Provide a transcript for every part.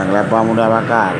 Kelapa muda bakar.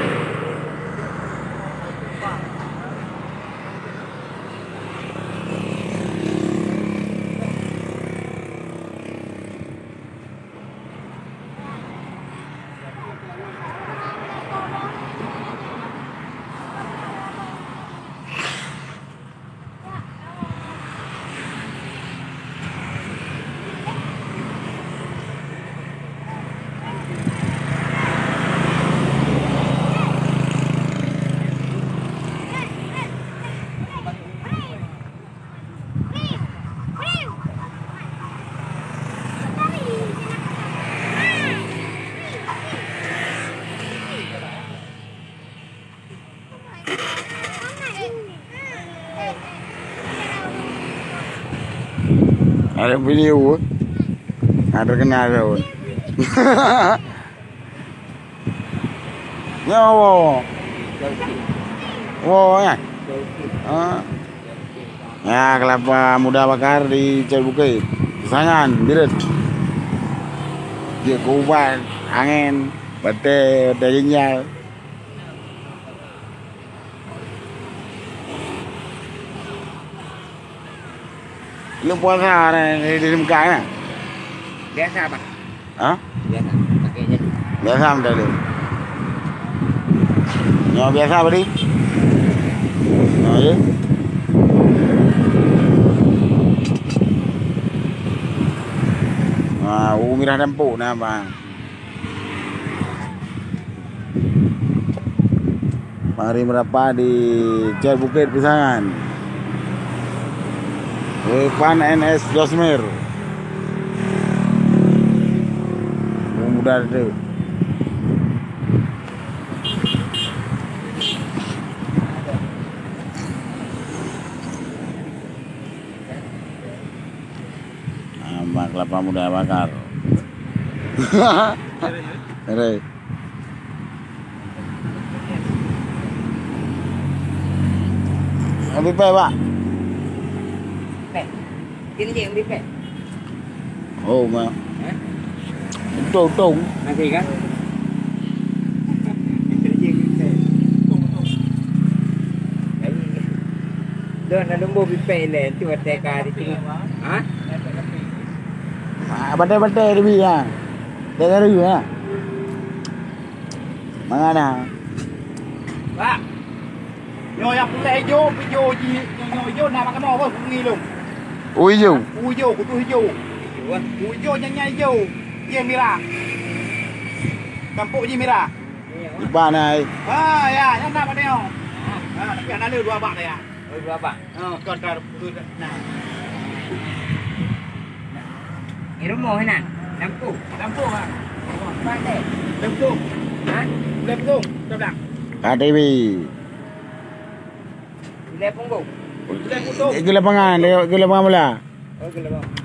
Ada video, ada kenal pun. Ya, wow, ya. Ya, kelapa muda bakar di Cibukit, Pisangan, Biret. Dia kubat, angin, bete jinjal. Lu puasa di muka ya? Biasa Pak. Hah? Biasa pakainya. Biasa udah lu. Yang biasa apa di? Oh ya? Mirah dampu nah bang. Mari merapat di Cibukit Pisangan. Pan NS Josmir. Mudah tu. Mak kelapa muda bakar. Ada. Ambil pe pak. Ini je yang bipet. Oh, ma. Tung. Nanti kan? Ini je yang bipet. Tung. Doon na lumbo bipet le, tu teka di sini. Ha? Bate di ya. Teka ru ya. Mangana. Pak. Yo yang pula hijau nak makan apa bungi lu. Hijau. Hijau, kutu hijau. Hijau nyanyi hijau. Dia merah. Kampung je merah. Di mana? Ya, yang nak pada yo. Tapi ada dua bak ya. Oh, berapa? Kon tu nah. Ini rumah kan? Lampu ah. Pandai. Lampu. Ha? Lampu, belakang. KTV. Bila punggung. Ke lapangan bola. Oh, ke lapangan.